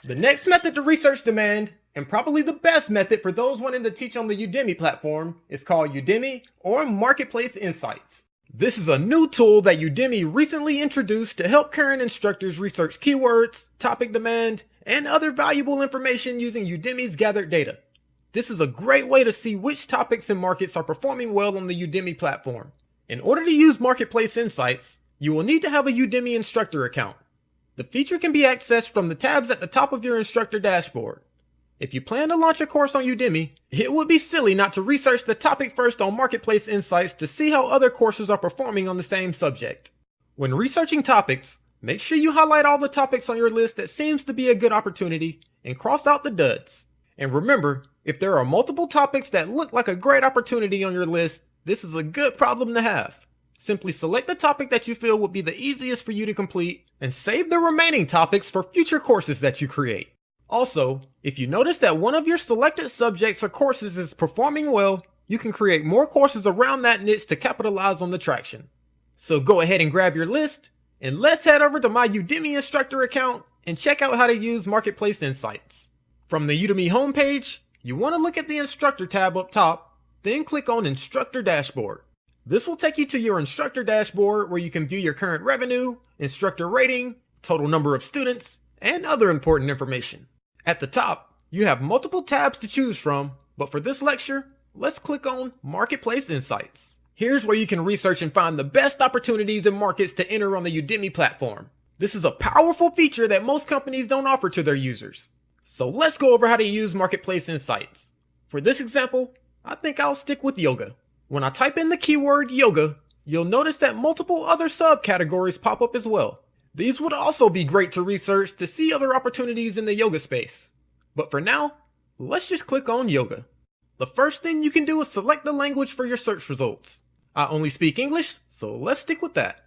The next method to research demand, and probably the best method for those wanting to teach on the Udemy platform, is called Udemy or Marketplace Insights. This is a new tool that Udemy recently introduced to help current instructors research keywords, topic demand, and other valuable information using Udemy's gathered data. This is a great way to see which topics and markets are performing well on the Udemy platform. In order to use Marketplace Insights, you will need to have a Udemy Instructor account. The feature can be accessed from the tabs at the top of your instructor dashboard. If you plan to launch a course on Udemy, it would be silly not to research the topic first on Marketplace Insights to see how other courses are performing on the same subject. When researching topics, make sure you highlight all the topics on your list that seems to be a good opportunity and cross out the duds. And remember, if there are multiple topics that look like a great opportunity on your list, this is a good problem to have. Simply select the topic that you feel would be the easiest for you to complete and save the remaining topics for future courses that you create. Also, if you notice that one of your selected subjects or courses is performing well, you can create more courses around that niche to capitalize on the traction. So go ahead and grab your list, and let's head over to my Udemy Instructor account and check out how to use Marketplace Insights. From the Udemy homepage, you want to look at the Instructor tab up top, then click on Instructor Dashboard. This will take you to your instructor dashboard where you can view your current revenue, instructor rating, total number of students, and other important information. At the top, you have multiple tabs to choose from, but for this lecture, let's click on Marketplace Insights. Here's where you can research and find the best opportunities and markets to enter on the Udemy platform. This is a powerful feature that most companies don't offer to their users. So let's go over how to use Marketplace Insights. For this example, I think I'll stick with yoga. When I type in the keyword yoga, you'll notice that multiple other subcategories pop up as well. These would also be great to research to see other opportunities in the yoga space. But for now, let's just click on yoga. The first thing you can do is select the language for your search results. I only speak English, so let's stick with that.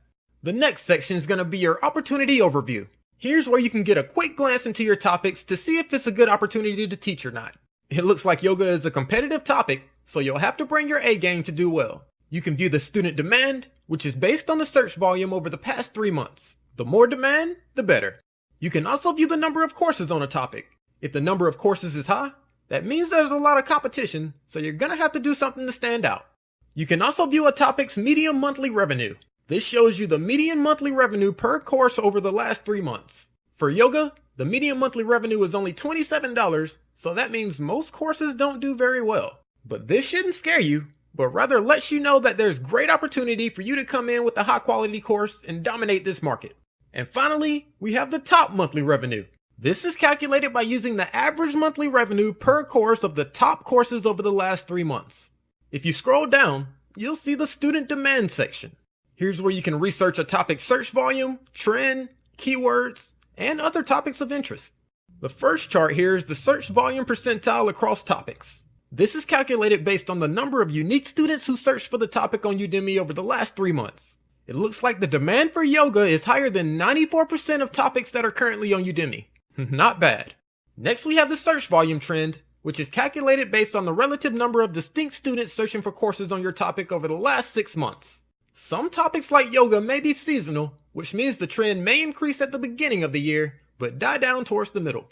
The next section is going to be your opportunity overview. Here's where you can get a quick glance into your topics to see if it's a good opportunity to teach or not. It looks like yoga is a competitive topic, so you'll have to bring your A game to do well. You can view the student demand, which is based on the search volume over the past 3 months. The more demand, the better. You can also view the number of courses on a topic. If the number of courses is high, that means there's a lot of competition, so you're gonna have to do something to stand out. You can also view a topic's median monthly revenue. This shows you the median monthly revenue per course over the last 3 months. For yoga, the median monthly revenue is only $27, so that means most courses don't do very well. But this shouldn't scare you, but rather lets you know that there's great opportunity for you to come in with a high quality course and dominate this market. And finally, we have the top monthly revenue. This is calculated by using the average monthly revenue per course of the top courses over the last 3 months. If you scroll down, you'll see the student demand section. Here's where you can research a topic's search volume, trend, keywords, and other topics of interest. The first chart here is the search volume percentile across topics. This is calculated based on the number of unique students who searched for the topic on Udemy over the last 3 months. It looks like the demand for yoga is higher than 94% of topics that are currently on Udemy. Not bad. Next we have the search volume trend, which is calculated based on the relative number of distinct students searching for courses on your topic over the last 6 months. Some topics like yoga may be seasonal, which means the trend may increase at the beginning of the year, but die down towards the middle.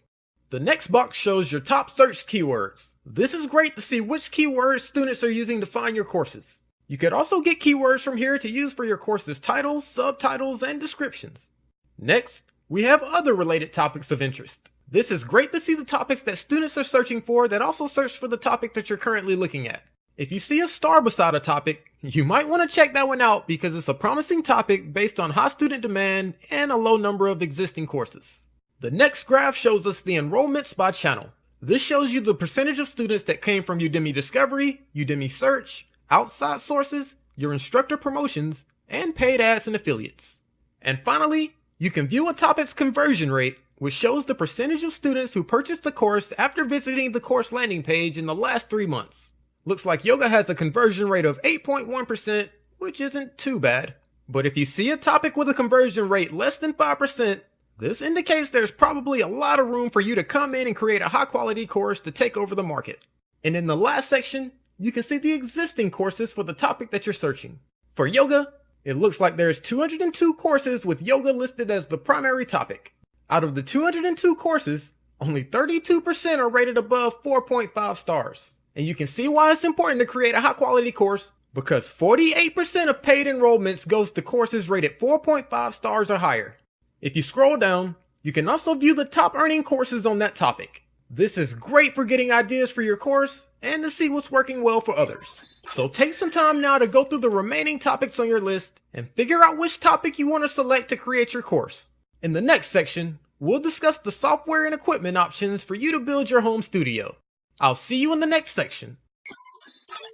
The next box shows your top search keywords. This is great to see which keywords students are using to find your courses. You could also get keywords from here to use for your course's titles, subtitles, and descriptions. Next, we have other related topics of interest. This is great to see the topics that students are searching for that also search for the topic that you're currently looking at. If you see a star beside a topic, you might want to check that one out because it's a promising topic based on high student demand and a low number of existing courses. The next graph shows us the enrollments by channel. This shows you the percentage of students that came from Udemy Discovery, Udemy Search, outside sources, your instructor promotions, and paid ads and affiliates. And finally, you can view a topic's conversion rate, which shows the percentage of students who purchased the course after visiting the course landing page in the last 3 months. Looks like yoga has a conversion rate of 8.1%, which isn't too bad. But if you see a topic with a conversion rate less than 5%, this indicates there's probably a lot of room for you to come in and create a high quality course to take over the market. And in the last section, you can see the existing courses for the topic that you're searching. For yoga, it looks like there's 202 courses with yoga listed as the primary topic. Out of the 202 courses, only 32% are rated above 4.5 stars. And you can see why it's important to create a high quality course, because 48% of paid enrollments goes to courses rated 4.5 stars or higher. If you scroll down, you can also view the top earning courses on that topic. This is great for getting ideas for your course and to see what's working well for others. So take some time now to go through the remaining topics on your list and figure out which topic you want to select to create your course. In the next section, we'll discuss the software and equipment options for you to build your home studio. I'll see you in the next section.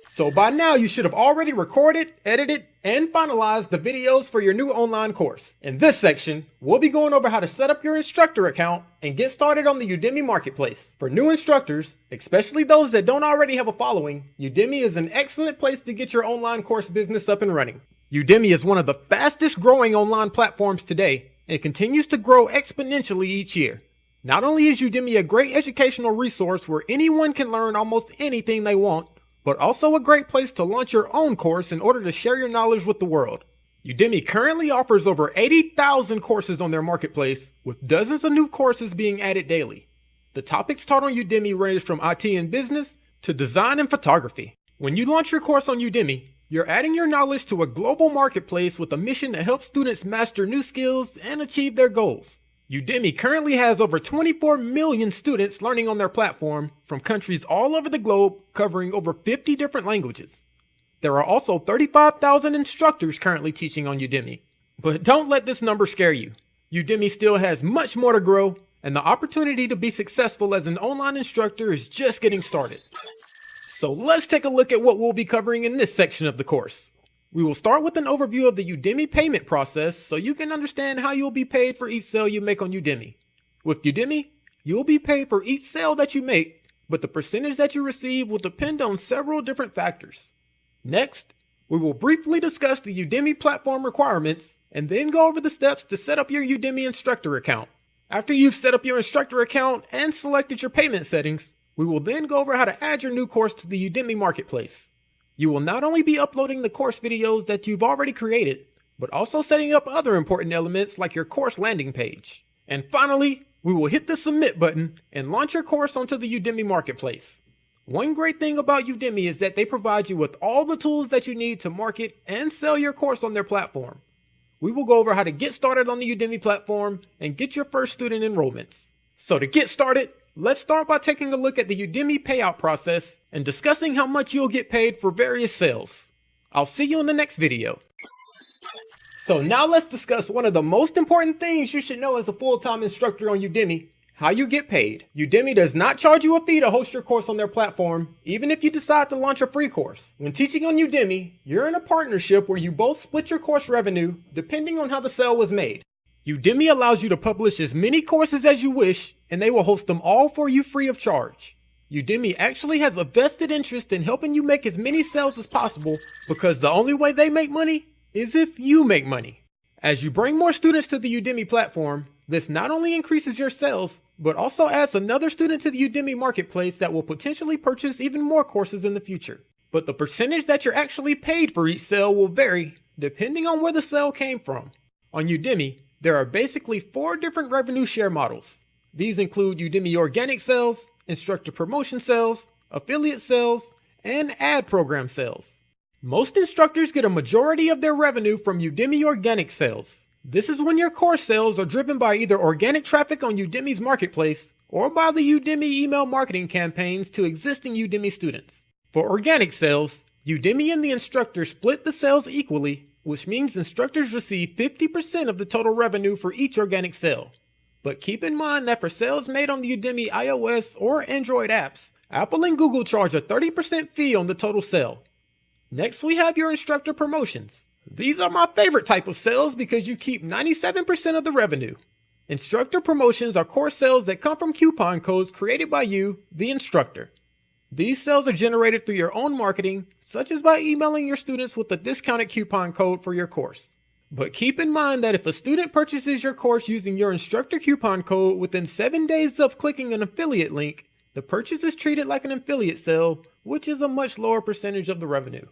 So by now you should have already recorded, edited, and finalized the videos for your new online course. In this section, we'll be going over how to set up your instructor account and get started on the Udemy marketplace. For new instructors, especially those that don't already have a following, Udemy is an excellent place to get your online course business up and running. Udemy is one of the fastest growing online platforms today and continues to grow exponentially each year. Not only is Udemy a great educational resource where anyone can learn almost anything they want, but also a great place to launch your own course in order to share your knowledge with the world. Udemy currently offers over 80,000 courses on their marketplace, with dozens of new courses being added daily. The topics taught on Udemy range from IT and business to design and photography. When you launch your course on Udemy, you're adding your knowledge to a global marketplace with a mission to help students master new skills and achieve their goals. Udemy currently has over 24 million students learning on their platform from countries all over the globe, covering over 50 different languages. There are also 35,000 instructors currently teaching on Udemy. But don't let this number scare you. Udemy still has much more to grow, and the opportunity to be successful as an online instructor is just getting started. So let's take a look at what we'll be covering in this section of the course. We will start with an overview of the Udemy payment process so you can understand how you'll be paid for each sale you make on Udemy. With Udemy, you'll be paid for each sale that you make, but the percentage that you receive will depend on several different factors. Next, we will briefly discuss the Udemy platform requirements and then go over the steps to set up your Udemy instructor account. After you've set up your instructor account and selected your payment settings, we will then go over how to add your new course to the Udemy marketplace. You will not only be uploading the course videos that you've already created, but also setting up other important elements like your course landing page. And finally, we will hit the submit button and launch your course onto the Udemy marketplace. One great thing about Udemy is that they provide you with all the tools that you need to market and sell your course on their platform. We will go over how to get started on the Udemy platform and get your first student enrollments. So to get started, let's start by taking a look at the Udemy payout process and discussing how much you'll get paid for various sales. I'll see you in the next video. So now let's discuss one of the most important things you should know as a full-time instructor on Udemy: how you get paid. Udemy does not charge you a fee to host your course on their platform, even if you decide to launch a free course. When teaching on Udemy, you're in a partnership where you both split your course revenue depending on how the sale was made. Udemy allows you to publish as many courses as you wish, and they will host them all for you free of charge. Udemy actually has a vested interest in helping you make as many sales as possible, because the only way they make money is if you make money. As you bring more students to the Udemy platform, this not only increases your sales, but also adds another student to the Udemy marketplace that will potentially purchase even more courses in the future. But the percentage that you're actually paid for each sale will vary depending on where the sale came from. On Udemy, there are basically 4 different revenue share models. These include Udemy organic sales, instructor promotion sales, affiliate sales, and ad program sales. Most instructors get a majority of their revenue from Udemy organic sales. This is when your course sales are driven by either organic traffic on Udemy's marketplace or by the Udemy email marketing campaigns to existing Udemy students. For organic sales, Udemy and the instructor split the sales equally, which means instructors receive 50% of the total revenue for each organic sale. But keep in mind that for sales made on the Udemy iOS or Android apps, Apple and Google charge a 30% fee on the total sale. Next, we have your instructor promotions. These are my favorite type of sales because you keep 97% of the revenue. Instructor promotions are course sales that come from coupon codes created by you, the instructor. These sales are generated through your own marketing, such as by emailing your students with a discounted coupon code for your course. But keep in mind that if a student purchases your course using your instructor coupon code within 7 days of clicking an affiliate link, the purchase is treated like an affiliate sale, which is a much lower percentage of the revenue.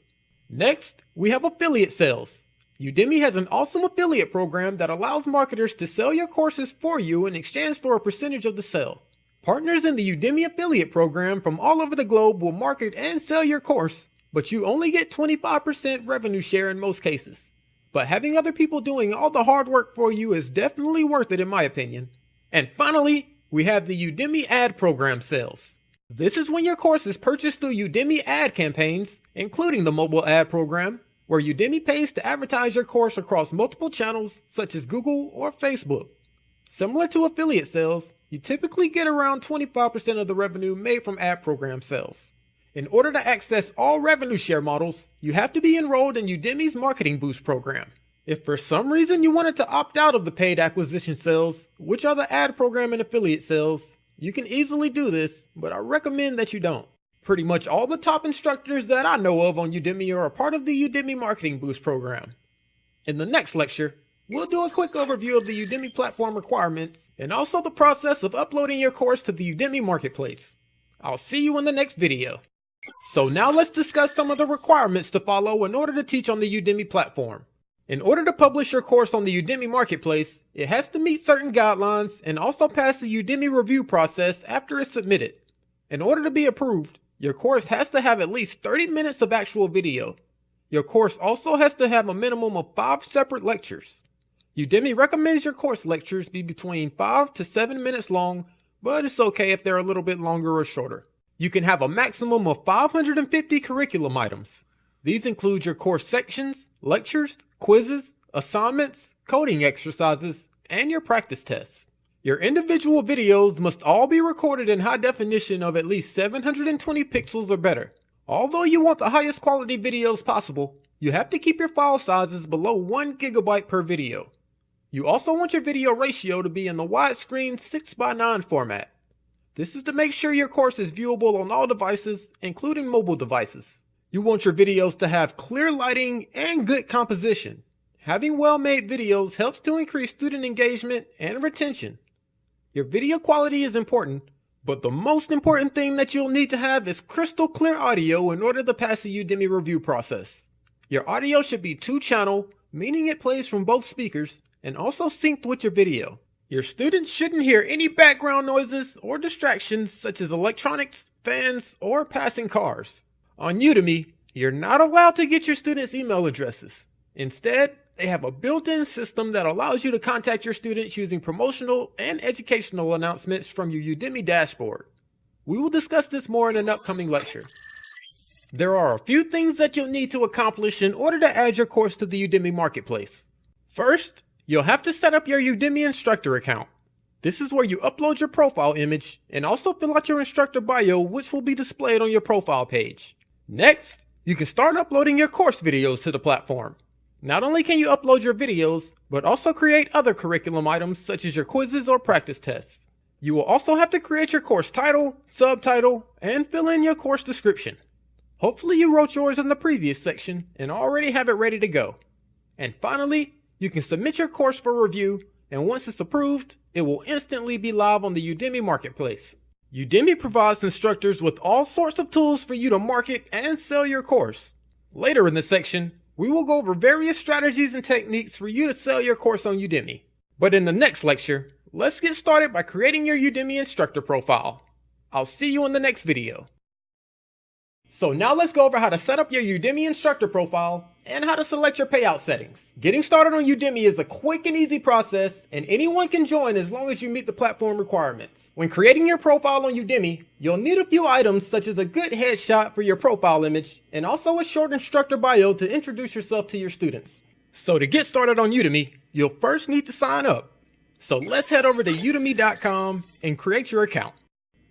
Next, we have affiliate sales. Udemy has an awesome affiliate program that allows marketers to sell your courses for you in exchange for a percentage of the sale. Partners in the Udemy affiliate program from all over the globe will market and sell your course, but you only get 25% revenue share in most cases. But having other people doing all the hard work for you is definitely worth it in my opinion. And finally, we have the Udemy ad program sales. This is when your course is purchased through Udemy ad campaigns, including the mobile ad program, where Udemy pays to advertise your course across multiple channels such as Google or Facebook. Similar to affiliate sales, you typically get around 25% of the revenue made from ad program sales. In order to access all revenue share models, you have to be enrolled in Udemy's Marketing Boost program. If for some reason you wanted to opt out of the paid acquisition sales, which are the ad program and affiliate sales, you can easily do this, but I recommend that you don't. Pretty much all the top instructors that I know of on Udemy are a part of the Udemy Marketing Boost program. In the next lecture, we'll do a quick overview of the Udemy platform requirements and also the process of uploading your course to the Udemy marketplace. I'll see you in the next video. So now let's discuss some of the requirements to follow in order to teach on the Udemy platform. In order to publish your course on the Udemy marketplace, it has to meet certain guidelines and also pass the Udemy review process after it's submitted. In order to be approved, your course has to have at least 30 minutes of actual video. Your course also has to have a minimum of 5 separate lectures. Udemy recommends your course lectures be between 5 to 7 minutes long, but it's okay if they're a little bit longer or shorter. You can have a maximum of 550 curriculum items. These include your course sections, lectures, quizzes, assignments, coding exercises, and your practice tests. Your individual videos must all be recorded in high definition of at least 720 pixels or better. Although you want the highest quality videos possible, you have to keep your file sizes below 1 GB per video. You also want your video ratio to be in the widescreen 6:9 format. This is to make sure your course is viewable on all devices, including mobile devices. You want your videos to have clear lighting and good composition. Having well-made videos helps to increase student engagement and retention. Your video quality is important, but the most important thing that you'll need to have is crystal clear audio in order to pass the Udemy review process. Your audio should be 2-channel, meaning it plays from both speakers, and also synced with your video. Your students shouldn't hear any background noises or distractions such as electronics, fans, or passing cars. On Udemy, you're not allowed to get your students' email addresses. Instead, they have a built-in system that allows you to contact your students using promotional and educational announcements from your Udemy dashboard. We will discuss this more in an upcoming lecture. There are a few things that you'll need to accomplish in order to add your course to the Udemy marketplace. First, you'll have to set up your Udemy Instructor account. This is where you upload your profile image and also fill out your instructor bio, which will be displayed on your profile page. Next, you can start uploading your course videos to the platform. Not only can you upload your videos, but also create other curriculum items such as your quizzes or practice tests. You will also have to create your course title, subtitle, and fill in your course description. Hopefully you wrote yours in the previous section and already have it ready to go. And finally, you can submit your course for review, and once it's approved, it will instantly be live on the Udemy marketplace. Udemy provides instructors with all sorts of tools for you to market and sell your course. Later in this section, we will go over various strategies and techniques for you to sell your course on Udemy. But in the next lecture, let's get started by creating your Udemy instructor profile. I'll see you in the next video. So now let's go over how to set up your Udemy instructor profile and how to select your payout settings. Getting started on Udemy is a quick and easy process, and anyone can join as long as you meet the platform requirements. When creating your profile on Udemy, you'll need a few items such as a good headshot for your profile image and also a short instructor bio to introduce yourself to your students. So to get started on Udemy, you'll first need to sign up. So let's head over to udemy.com and create your account.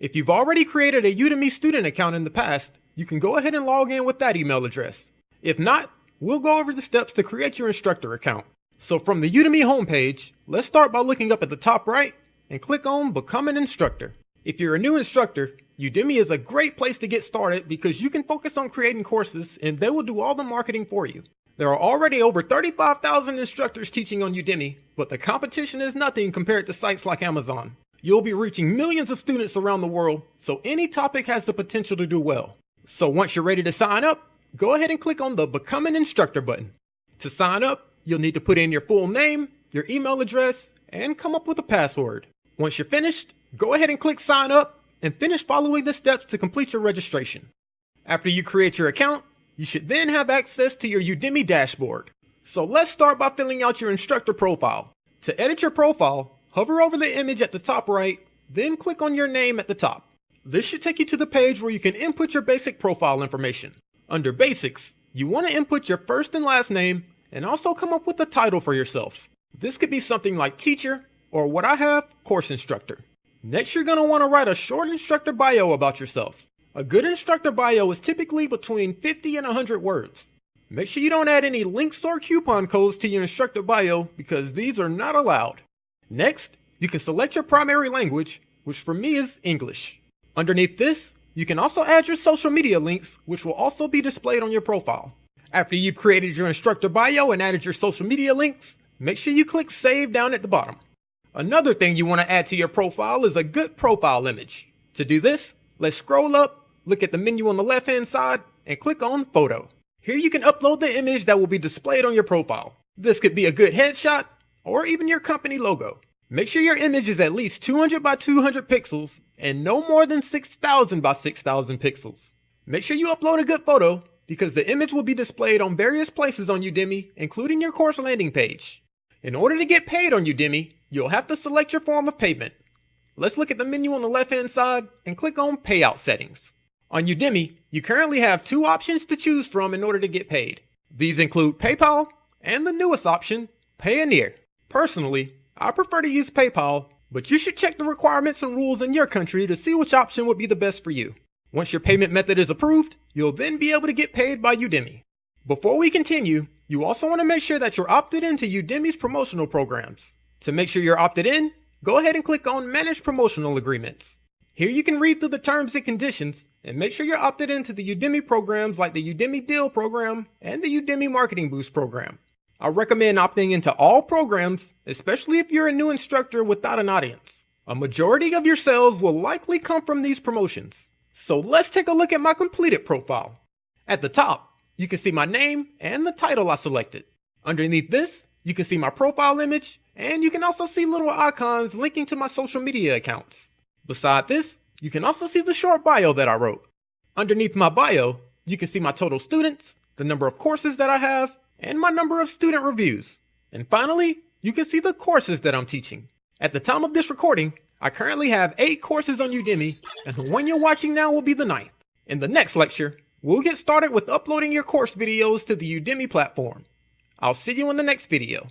If you've already created a Udemy student account in the past, you can go ahead and log in with that email address. If not, we'll go over the steps to create your instructor account. So from the Udemy homepage, let's start by looking up at the top right and click on Become an Instructor. If you're a new instructor, Udemy is a great place to get started because you can focus on creating courses and they will do all the marketing for you. There are already over 35,000 instructors teaching on Udemy, but the competition is nothing compared to sites like Amazon. You'll be reaching millions of students around the world, so any topic has the potential to do well. So once you're ready to sign up, go ahead and click on the Become an Instructor button. To sign up, you'll need to put in your full name, your email address, and come up with a password. Once you're finished, go ahead and click sign up and finish following the steps to complete your registration. After you create your account, you should then have access to your Udemy dashboard. So let's start by filling out your instructor profile. To edit your profile, hover over the image at the top right, then click on your name at the top. This should take you to the page where you can input your basic profile information. Under Basics, you want to input your first and last name and also come up with a title for yourself. This could be something like teacher, or what I have, course instructor. Next, you're going to want to write a short instructor bio about yourself. A good instructor bio is typically between 50 and 100 words. Make sure you don't add any links or coupon codes to your instructor bio because these are not allowed. Next, you can select your primary language, which for me is English. Underneath this, you can also add your social media links, which will also be displayed on your profile. After you've created your instructor bio and added your social media links, make sure you click Save down at the bottom. Another thing you want to add to your profile is a good profile image. To do this, let's scroll up, look at the menu on the left-hand side, and click on Photo. Here you can upload the image that will be displayed on your profile. This could be a good headshot, or even your company logo. Make sure your image is at least 200 by 200 pixels and no more than 6,000 by 6,000 pixels. Make sure you upload a good photo because the image will be displayed on various places on Udemy, including your course landing page. In order to get paid on Udemy, you'll have to select your form of payment. Let's look at the menu on the left-hand side and click on Payout Settings. On Udemy, you currently have two options to choose from in order to get paid. These include PayPal and the newest option, Payoneer. Personally, I prefer to use PayPal, but you should check the requirements and rules in your country to see which option would be the best for you. Once your payment method is approved, you'll then be able to get paid by Udemy. Before we continue, you also want to make sure that you're opted into Udemy's promotional programs. To make sure you're opted in, go ahead and click on Manage Promotional Agreements. Here you can read through the terms and conditions and make sure you're opted into the Udemy programs like the Udemy Deal program and the Udemy Marketing Boost program. I recommend opting into all programs, especially if you're a new instructor without an audience. A majority of your sales will likely come from these promotions. So let's take a look at my completed profile. At the top, you can see my name and the title I selected. Underneath this, you can see my profile image, and you can also see little icons linking to my social media accounts. Beside this, you can also see the short bio that I wrote. Underneath my bio, you can see my total students, the number of courses that I have, and my number of student reviews. And finally, you can see the courses that I'm teaching. At the time of this recording, I currently have 8 courses on Udemy, and the one you're watching now will be the 9th. In the next lecture, we'll get started with uploading your course videos to the Udemy platform. I'll see you in the next video.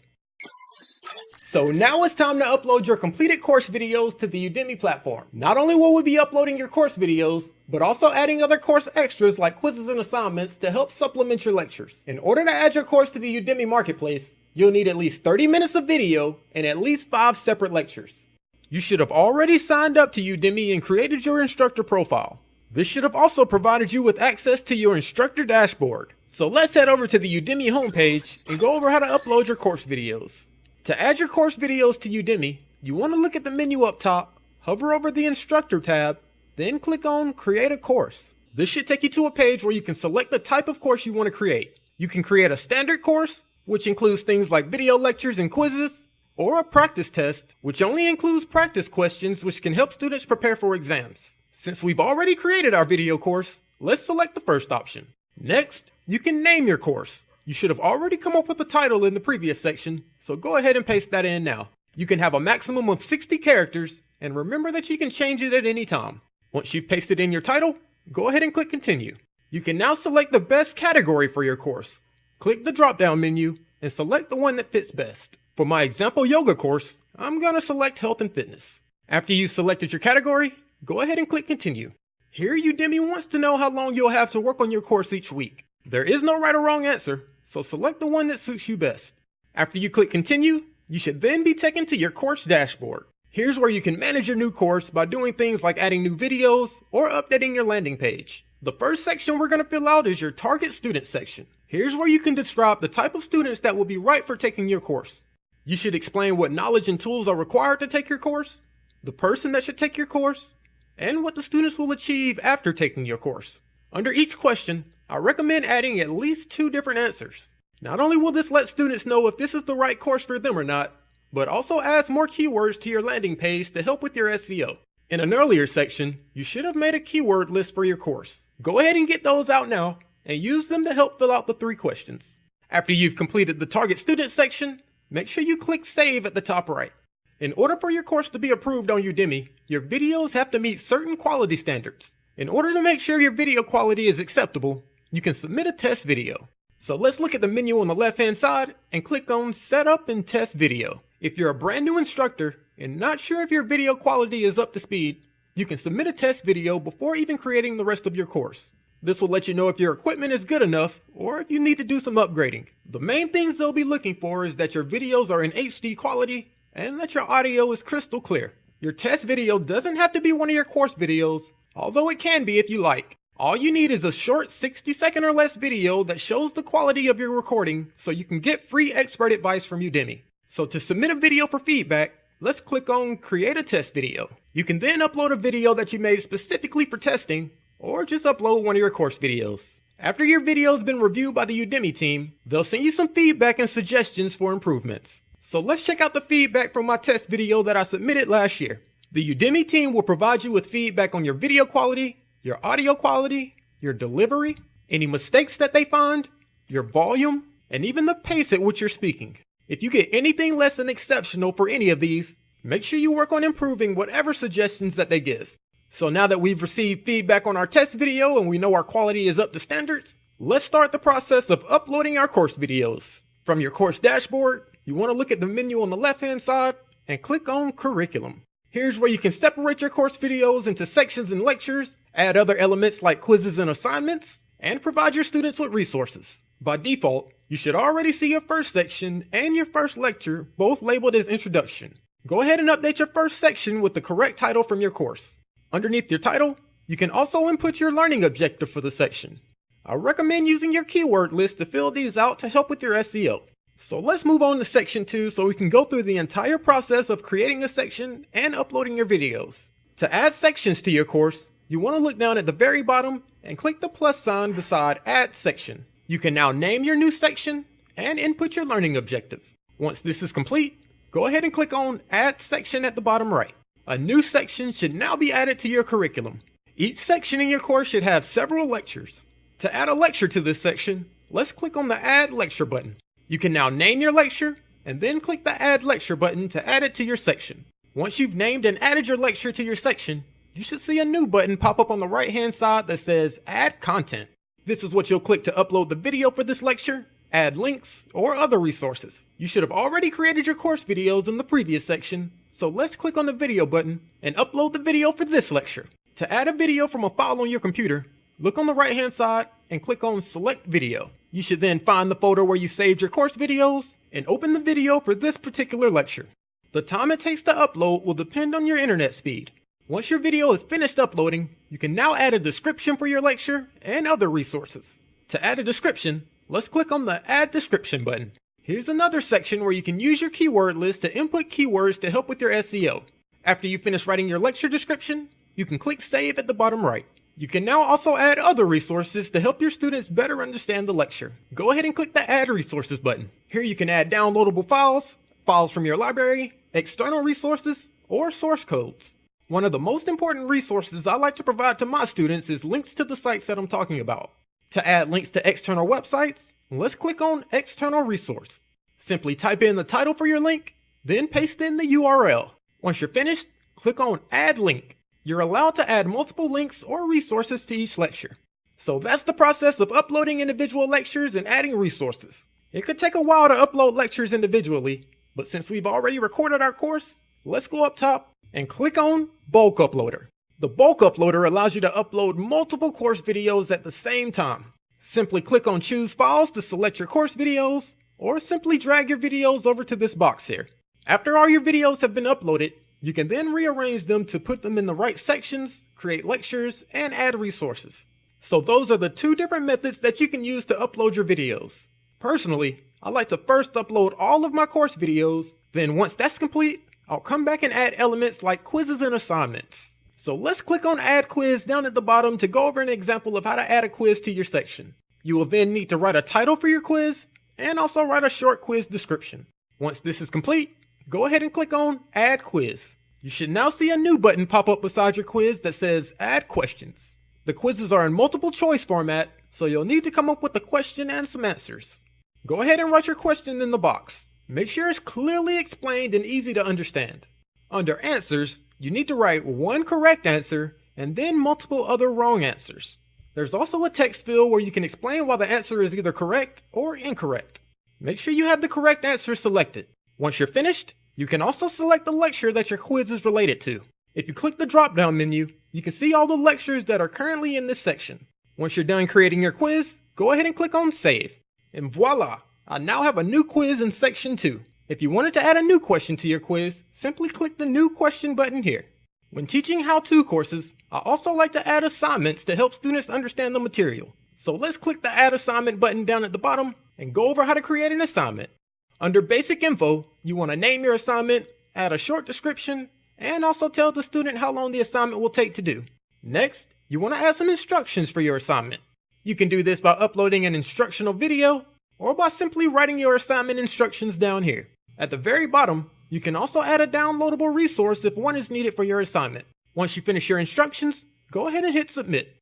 So now it's time to upload your completed course videos to the Udemy platform. Not only will we be uploading your course videos, but also adding other course extras like quizzes and assignments to help supplement your lectures. In order to add your course to the Udemy Marketplace, you'll need at least 30 minutes of video and at least 5 separate lectures. You should have already signed up to Udemy and created your instructor profile. This should have also provided you with access to your instructor dashboard. So let's head over to the Udemy homepage and go over how to upload your course videos. To add your course videos to Udemy, you want to look at the menu up top, hover over the Instructor tab, then click on Create a Course. This should take you to a page where you can select the type of course you want to create. You can create a standard course, which includes things like video lectures and quizzes, or a practice test, which only includes practice questions which can help students prepare for exams. Since we've already created our video course, let's select the first option. Next, you can name your course. You should have already come up with the title in the previous section, so go ahead and paste that in now. You can have a maximum of 60 characters, and remember that you can change it at any time. Once you've pasted in your title, go ahead and click Continue. You can now select the best category for your course. Click the drop-down menu and select the one that fits best. For my example yoga course, I'm going to select Health and Fitness. After you've selected your category, go ahead and click Continue. Here, Udemy wants to know how long you'll have to work on your course each week. There is no right or wrong answer, so select the one that suits you best. After you click Continue, you should then be taken to your course dashboard. Here's where you can manage your new course by doing things like adding new videos or updating your landing page. The first section we're going to fill out is your target student section. Here's where you can describe the type of students that will be right for taking your course. You should explain what knowledge and tools are required to take your course, the person that should take your course, and what the students will achieve after taking your course. Under each question, I recommend adding at least 2 different answers. Not only will this let students know if this is the right course for them or not, but also adds more keywords to your landing page to help with your SEO. In an earlier section, you should have made a keyword list for your course. Go ahead and get those out now and use them to help fill out the 3 questions. After you've completed the target student section, make sure you click save at the top right. In order for your course to be approved on Udemy, your videos have to meet certain quality standards. In order to make sure your video quality is acceptable, you can submit a test video. So let's look at the menu on the left-hand side and click on Setup and Test Video. If you're a brand new instructor and not sure if your video quality is up to speed, you can submit a test video before even creating the rest of your course. This will let you know if your equipment is good enough or if you need to do some upgrading. The main things they'll be looking for is that your videos are in HD quality and that your audio is crystal clear. Your test video doesn't have to be one of your course videos, although it can be if you like. All you need is a short 60-second or less video that shows the quality of your recording so you can get free expert advice from Udemy. So to submit a video for feedback, let's click on Create a Test Video. You can then upload a video that you made specifically for testing, or just upload one of your course videos. After your video has been reviewed by the Udemy team, they'll send you some feedback and suggestions for improvements. So let's check out the feedback from my test video that I submitted last year. The Udemy team will provide you with feedback on your video quality, your audio quality, your delivery, any mistakes that they find, your volume, and even the pace at which you're speaking. If you get anything less than exceptional for any of these, make sure you work on improving whatever suggestions that they give. So now that we've received feedback on our test video and we know our quality is up to standards, let's start the process of uploading our course videos. From your course dashboard, you want to look at the menu on the left-hand side and click on Curriculum. Here's where you can separate your course videos into sections and lectures, add other elements like quizzes and assignments, and provide your students with resources. By default, you should already see your first section and your first lecture both labeled as Introduction. Go ahead and update your first section with the correct title from your course. Underneath your title, you can also input your learning objective for the section. I recommend using your keyword list to fill these out to help with your SEO. So let's move on to section 2 so we can go through the entire process of creating a section and uploading your videos. To add sections to your course, you want to look down at the very bottom and click the plus sign beside Add Section. You can now name your new section and input your learning objective. Once this is complete, go ahead and click on Add Section at the bottom right. A new section should now be added to your curriculum. Each section in your course should have several lectures. To add a lecture to this section, let's click on the Add Lecture button. You can now name your lecture and then click the Add Lecture button to add it to your section. Once you've named and added your lecture to your section, you should see a new button pop up on the right-hand side that says Add Content. This is what you'll click to upload the video for this lecture, add links, or other resources. You should have already created your course videos in the previous section, so let's click on the video button and upload the video for this lecture. To add a video from a file on your computer, look on the right-hand side and click on Select Video. You should then find the folder where you saved your course videos and open the video for this particular lecture. The time it takes to upload will depend on your internet speed. Once your video is finished uploading, you can now add a description for your lecture and other resources. To add a description, let's click on the Add Description button. Here's another section where you can use your keyword list to input keywords to help with your SEO. After you finish writing your lecture description, you can click Save at the bottom right. You can now also add other resources to help your students better understand the lecture. Go ahead and click the Add Resources button. Here you can add downloadable files, files from your library, external resources, or source codes. One of the most important resources I like to provide to my students is links to the sites that I'm talking about. To add links to external websites, let's click on External Resource. Simply type in the title for your link, then paste in the URL. Once you're finished, click on Add Link. You're allowed to add multiple links or resources to each lecture. So that's the process of uploading individual lectures and adding resources. It could take a while to upload lectures individually, but since we've already recorded our course, let's go up top and click on Bulk Uploader. The Bulk Uploader allows you to upload multiple course videos at the same time. Simply click on Choose Files to select your course videos, or simply drag your videos over to this box here. After all your videos have been uploaded, you can then rearrange them to put them in the right sections, create lectures, and add resources. So those are the 2 different methods that you can use to upload your videos. Personally, I like to first upload all of my course videos, then once that's complete, I'll come back and add elements like quizzes and assignments. So let's click on Add Quiz down at the bottom to go over an example of how to add a quiz to your section. You will then need to write a title for your quiz and also write a short quiz description. Once this is complete, go ahead and click on Add Quiz. You should now see a new button pop up beside your quiz that says Add Questions. The quizzes are in multiple choice format, so you'll need to come up with a question and some answers. Go ahead and write your question in the box. Make sure it's clearly explained and easy to understand. Under Answers, you need to write one correct answer and then multiple other wrong answers. There's also a text field where you can explain why the answer is either correct or incorrect. Make sure you have the correct answer selected. Once you're finished, you can also select the lecture that your quiz is related to. If you click the drop-down menu, you can see all the lectures that are currently in this section. Once you're done creating your quiz, go ahead and click on Save. And voila! I now have a new quiz in section 2. If you wanted to add a new question to your quiz, simply click the New Question button here. When teaching how-to courses, I also like to add assignments to help students understand the material. So let's click the Add Assignment button down at the bottom and go over how to create an assignment. Under Basic Info, you want to name your assignment, add a short description, and also tell the student how long the assignment will take to do. Next, you want to add some instructions for your assignment. You can do this by uploading an instructional video or by simply writing your assignment instructions down here. At the very bottom, you can also add a downloadable resource if one is needed for your assignment. Once you finish your instructions, go ahead and hit Submit.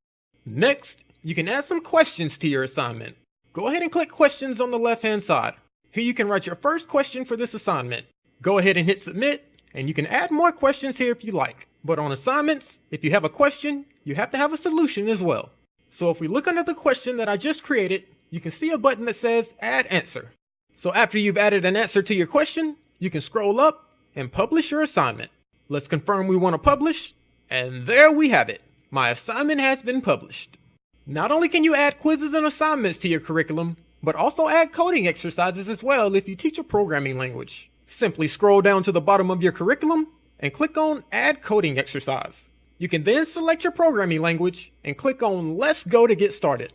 Next, you can add some questions to your assignment. Go ahead and click Questions on the left-hand side. Here you can write your first question for this assignment. Go ahead and hit Submit, and you can add more questions here if you like. But on assignments, if you have a question, you have to have a solution as well. So if we look under the question that I just created, you can see a button that says Add Answer. So after you've added an answer to your question, you can scroll up and publish your assignment. Let's confirm we want to publish, and there we have it. My assignment has been published. Not only can you add quizzes and assignments to your curriculum, but also add coding exercises as well if you teach a programming language. Simply scroll down to the bottom of your curriculum and click on Add Coding Exercise. You can then select your programming language and click on Let's Go to get started.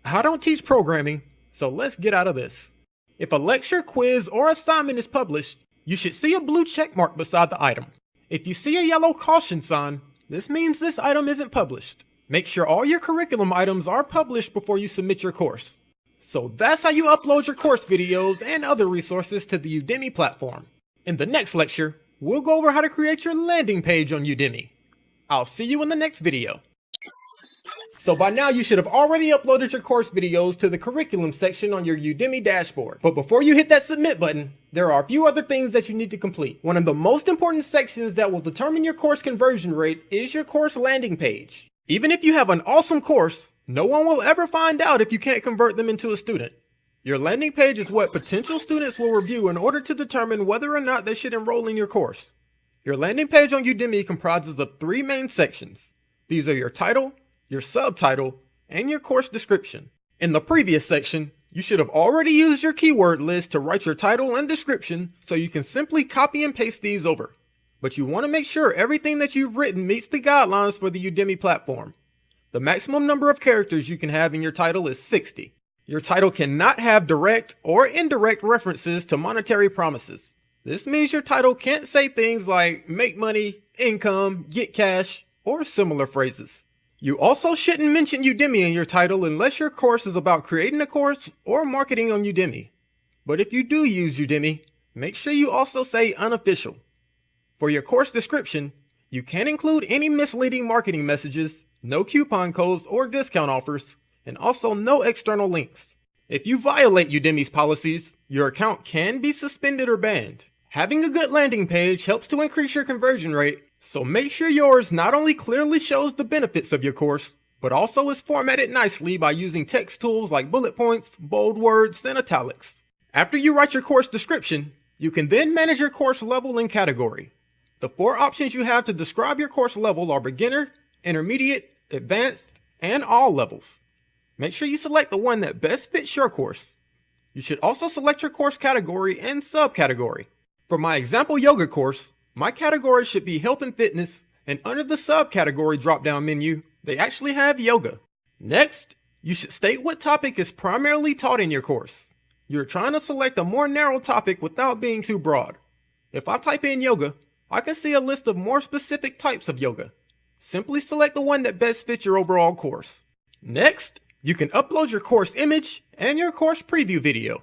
I don't teach programming, so let's get out of this. If a lecture, quiz, or assignment is published, you should see a blue check mark beside the item. If you see a yellow caution sign, this means this item isn't published. Make sure all your curriculum items are published before you submit your course. So that's how you upload your course videos and other resources to the Udemy platform. In the next lecture, we'll go over how to create your landing page on Udemy. I'll see you in the next video. So by now you should have already uploaded your course videos to the curriculum section on your Udemy dashboard. But before you hit that submit button, there are a few other things that you need to complete. One of the most important sections that will determine your course conversion rate is your course landing page. Even if you have an awesome course, no one will ever find out if you can't convert them into a student. Your landing page is what potential students will review in order to determine whether or not they should enroll in your course. Your landing page on Udemy comprises of 3 main sections. These are your title, your subtitle, and your course description. In the previous section, you should have already used your keyword list to write your title and description, so you can simply copy and paste these over. But you want to make sure everything that you've written meets the guidelines for the Udemy platform. The maximum number of characters you can have in your title is 60. Your title cannot have direct or indirect references to monetary promises. This means your title can't say things like make money, income, get cash, or similar phrases. You also shouldn't mention Udemy in your title unless your course is about creating a course or marketing on Udemy. But if you do use Udemy, make sure you also say unofficial. For your course description, you can include any misleading marketing messages, no coupon codes or discount offers, and also no external links. If you violate Udemy's policies, your account can be suspended or banned. Having a good landing page helps to increase your conversion rate, so make sure yours not only clearly shows the benefits of your course, but also is formatted nicely by using text tools like bullet points, bold words, and italics. After you write your course description, you can then manage your course level and category. The 4 options you have to describe your course level are beginner, intermediate, advanced, and all levels. Make sure you select the one that best fits your course. You should also select your course category and subcategory. For my example yoga course, my category should be health and fitness, and under the subcategory drop-down menu, they actually have yoga. Next, you should state what topic is primarily taught in your course. You're trying to select a more narrow topic without being too broad. If I type in yoga, I can see a list of more specific types of yoga. Simply select the one that best fits your overall course. Next, you can upload your course image and your course preview video.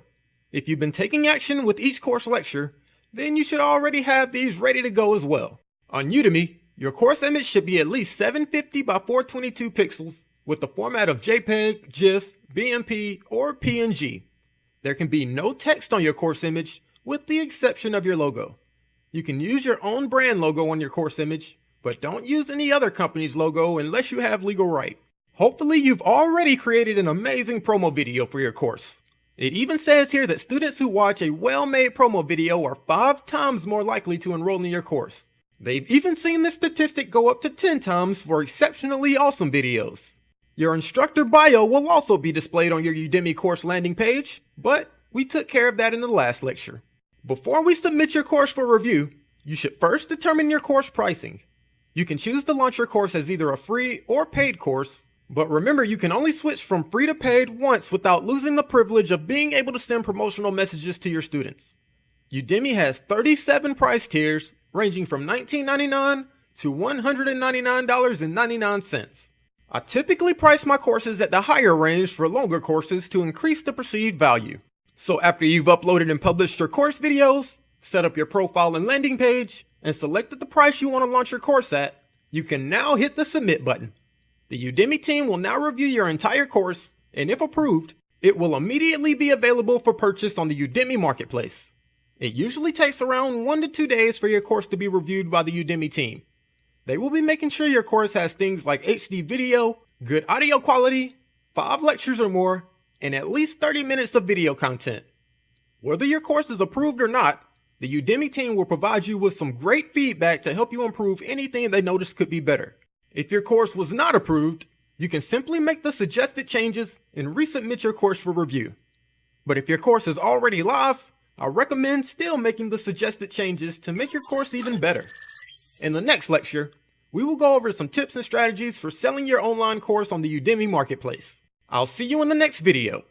If you've been taking action with each course lecture, then you should already have these ready to go as well. On Udemy, your course image should be at least 750 by 422 pixels with the format of JPEG, GIF, BMP, or PNG. There can be no text on your course image with the exception of your logo. You can use your own brand logo on your course image, but don't use any other company's logo unless you have legal right. Hopefully you've already created an amazing promo video for your course. It even says here that students who watch a well-made promo video are 5 times more likely to enroll in your course. They've even seen this statistic go up to 10 times for exceptionally awesome videos. Your instructor bio will also be displayed on your Udemy course landing page, but we took care of that in the last lecture. Before we submit your course for review, you should first determine your course pricing. You can choose to launch your course as either a free or paid course, but remember you can only switch from free to paid once without losing the privilege of being able to send promotional messages to your students. Udemy has 37 price tiers ranging from $19.99 to $199.99. I typically price my courses at the higher range for longer courses to increase the perceived value. So after you've uploaded and published your course videos, set up your profile and landing page, and selected the price you want to launch your course at, you can now hit the submit button. The Udemy team will now review your entire course, and if approved, it will immediately be available for purchase on the Udemy Marketplace. It usually takes around 1 to 2 days for your course to be reviewed by the Udemy team. They will be making sure your course has things like HD video, good audio quality, 5 lectures or more, and at least 30 minutes of video content. Whether your course is approved or not, the Udemy team will provide you with some great feedback to help you improve anything they notice could be better. If your course was not approved, you can simply make the suggested changes and resubmit your course for review. But if your course is already live, I recommend still making the suggested changes to make your course even better. In the next lecture, we will go over some tips and strategies for selling your online course on the Udemy Marketplace. I'll see you in the next video.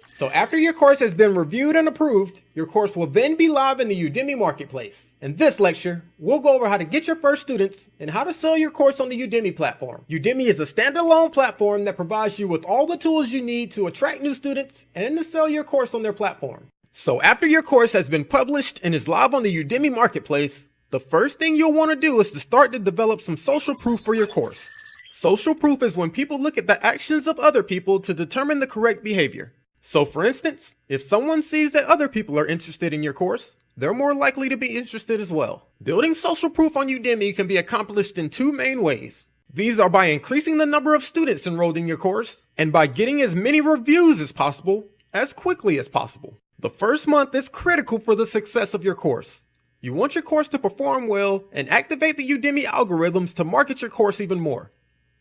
So after your course has been reviewed and approved, your course will then be live in the Udemy Marketplace. In this lecture, we'll go over how to get your first students and how to sell your course on the Udemy platform. Udemy is a standalone platform that provides you with all the tools you need to attract new students and to sell your course on their platform. So after your course has been published and is live on the Udemy Marketplace, the first thing you'll want to do is to start to develop some social proof for your course. Social proof is when people look at the actions of other people to determine the correct behavior. So for instance, if someone sees that other people are interested in your course, they're more likely to be interested as well. Building social proof on Udemy can be accomplished in 2 main ways. These are by increasing the number of students enrolled in your course and by getting as many reviews as possible, as quickly as possible. The first month is critical for the success of your course. You want your course to perform well and activate the Udemy algorithms to market your course even more.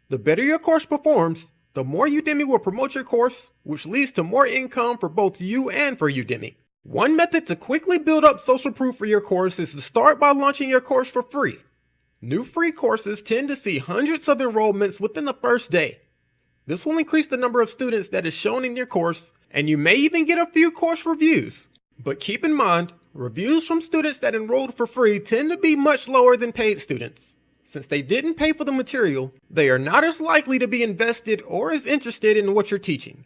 The better your course performs, the more Udemy will promote your course, which leads to more income for both you and for Udemy. One method to quickly build up social proof for your course is to start by launching your course for free. New free courses tend to see hundreds of enrollments within the first day. This will increase the number of students that is shown in your course, and you may even get a few course reviews. But keep in mind, reviews from students that enrolled for free tend to be much lower than paid students. Since they didn't pay for the material, they are not as likely to be invested or as interested in what you're teaching.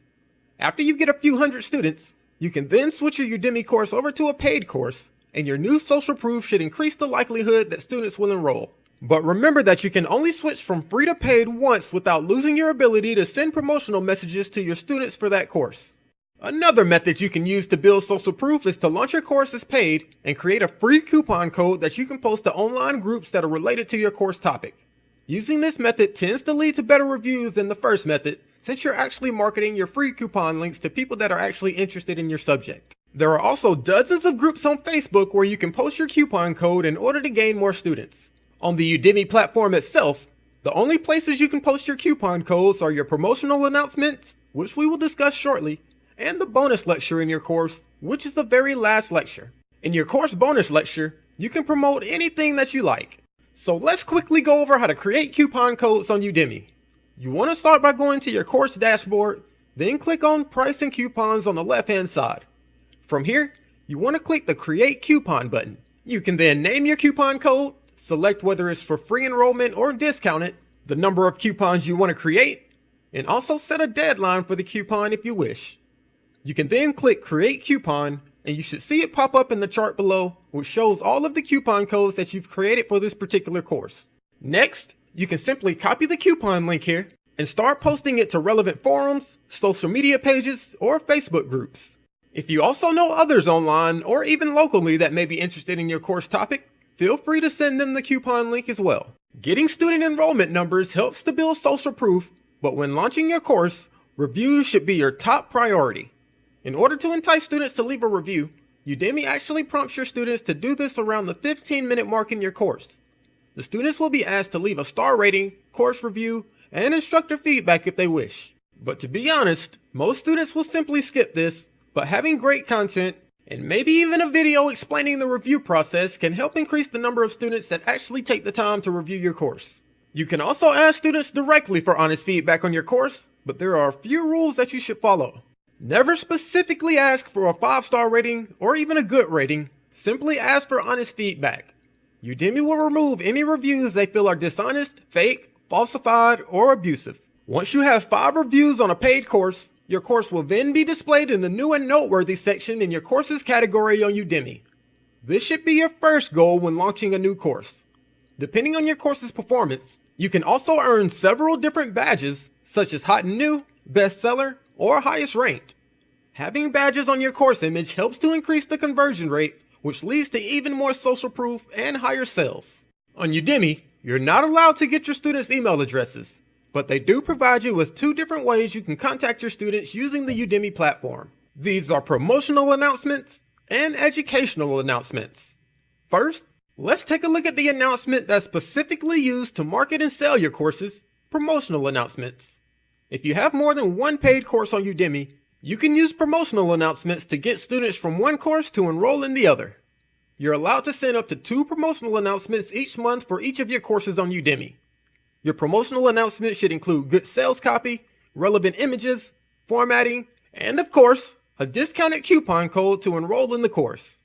After you get a few hundred students, you can then switch your Udemy course over to a paid course, and your new social proof should increase the likelihood that students will enroll. But remember that you can only switch from free to paid once without losing your ability to send promotional messages to your students for that course. Another method you can use to build social proof is to launch your course as paid and create a free coupon code that you can post to online groups that are related to your course topic. Using this method tends to lead to better reviews than the first method, since you're actually marketing your free coupon links to people that are actually interested in your subject. There are also dozens of groups on Facebook where you can post your coupon code in order to gain more students. On the Udemy platform itself, the only places you can post your coupon codes are your promotional announcements, which we will discuss shortly, and the bonus lecture in your course, which is the very last lecture. In your course bonus lecture, you can promote anything that you like. So let's quickly go over how to create coupon codes on Udemy. You want to start by going to your course dashboard, then click on Price and Coupons on the left-hand side. From here, you want to click the Create Coupon button. You can then name your coupon code, select whether it's for free enrollment or discounted, the number of coupons you want to create, and also set a deadline for the coupon if you wish. You can then click Create Coupon, and you should see it pop up in the chart below, which shows all of the coupon codes that you've created for this particular course. Next, you can simply copy the coupon link here and start posting it to relevant forums, social media pages, or Facebook groups. If you also know others online or even locally that may be interested in your course topic, feel free to send them the coupon link as well. Getting student enrollment numbers helps to build social proof, but when launching your course, reviews should be your top priority. In order to entice students to leave a review, Udemy actually prompts your students to do this around the 15-minute mark in your course. The students will be asked to leave a star rating, course review, and instructor feedback if they wish. But to be honest, most students will simply skip this, but having great content, and maybe even a video explaining the review process can help increase the number of students that actually take the time to review your course. You can also ask students directly for honest feedback on your course, but there are a few rules that you should follow. Never specifically ask for a 5-star rating or even a good rating, simply ask for honest feedback. Udemy will remove any reviews they feel are dishonest, fake, falsified, or abusive. Once you have 5 reviews on a paid course, your course will then be displayed in the new and noteworthy section in your courses category on Udemy. This should be your first goal when launching a new course. Depending on your course's performance, you can also earn several different badges such as Hot and New, Bestseller, or Highest Ranked. Having badges on your course image helps to increase the conversion rate, which leads to even more social proof and higher sales. On Udemy, you're not allowed to get your students' email addresses, but they do provide you with 2 different ways you can contact your students using the Udemy platform. These are promotional announcements and educational announcements. First, let's take a look at the announcement that's specifically used to market and sell your courses, promotional announcements. If you have more than one paid course on Udemy, you can use promotional announcements to get students from one course to enroll in the other. You're allowed to send up to 2 promotional announcements each month for each of your courses on Udemy. Your promotional announcement should include good sales copy, relevant images, formatting, and of course, a discounted coupon code to enroll in the course.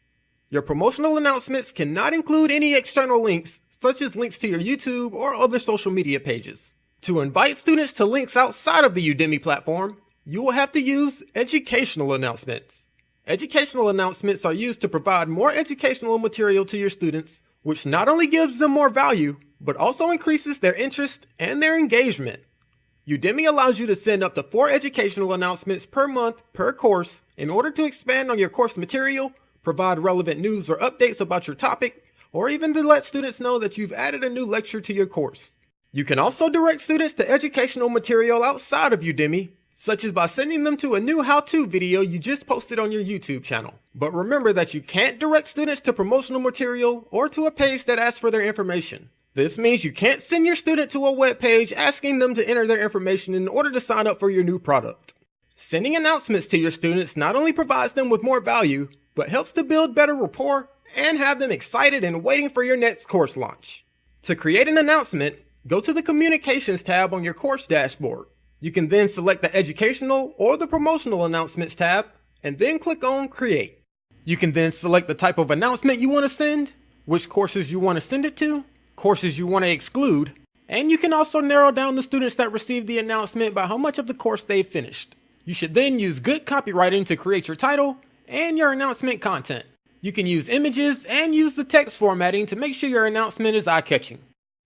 Your promotional announcements cannot include any external links, such as links to your YouTube or other social media pages. To invite students to links outside of the Udemy platform, you will have to use educational announcements. Educational announcements are used to provide more educational material to your students, which not only gives them more value, but also increases their interest and their engagement. Udemy allows you to send up to 4 educational announcements per month per course in order to expand on your course material, provide relevant news or updates about your topic, or even to let students know that you've added a new lecture to your course. You can also direct students to educational material outside of Udemy, such as by sending them to a new how-to video you just posted on your YouTube channel. But remember that you can't direct students to promotional material or to a page that asks for their information. This means you can't send your student to a web page asking them to enter their information in order to sign up for your new product. Sending announcements to your students not only provides them with more value, but helps to build better rapport and have them excited and waiting for your next course launch. To create an announcement, go to the Communications tab on your course dashboard. You can then select the Educational or the Promotional Announcements tab, and then click on Create. You can then select the type of announcement you want to send, which courses you want to send it to, courses you want to exclude, and you can also narrow down the students that receive the announcement by how much of the course they've finished. You should then use good copywriting to create your title and your announcement content. You can use images and use the text formatting to make sure your announcement is eye-catching.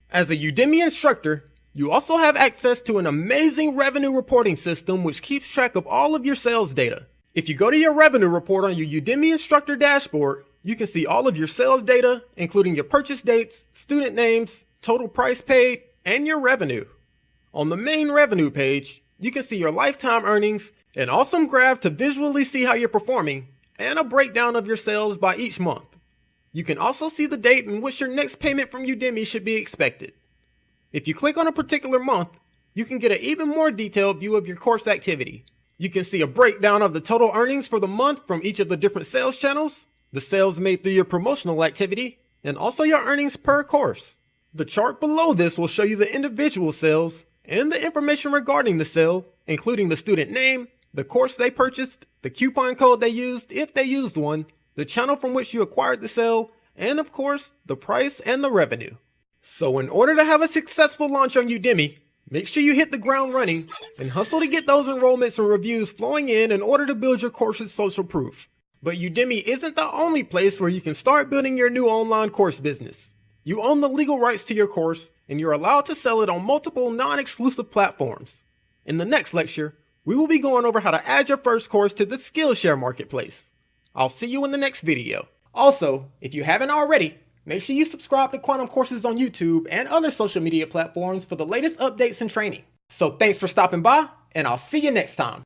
As a Udemy instructor, you also have access to an amazing revenue reporting system which keeps track of all of your sales data. If you go to your revenue report on your Udemy instructor dashboard, you can see all of your sales data, including your purchase dates, student names, total price paid, and your revenue. On the main revenue page, you can see your lifetime earnings, an awesome graph to visually see how you're performing, and a breakdown of your sales by each month. You can also see the date in which your next payment from Udemy should be expected. If you click on a particular month, you can get an even more detailed view of your course activity. You can see a breakdown of the total earnings for the month from each of the different sales channels, the sales made through your promotional activity, and also your earnings per course. The chart below this will show you the individual sales and the information regarding the sale, including the student name, the course they purchased, the coupon code they used if they used one, the channel from which you acquired the sale, and of course, the price and the revenue. So in order to have a successful launch on Udemy, Make sure you hit the ground running and hustle to get those enrollments and reviews flowing in order to build your course's social proof. But Udemy isn't the only place where you can start building your new online course business. You own the legal rights to your course, and you're allowed to sell it on multiple non-exclusive platforms. In the next lecture, we will be going over how to add your first course to the Skillshare marketplace. I'll see you in the next video. Also, if you haven't already, make sure you subscribe to Quantum Courses on YouTube and other social media platforms for the latest updates and training. So thanks for stopping by, and I'll see you next time.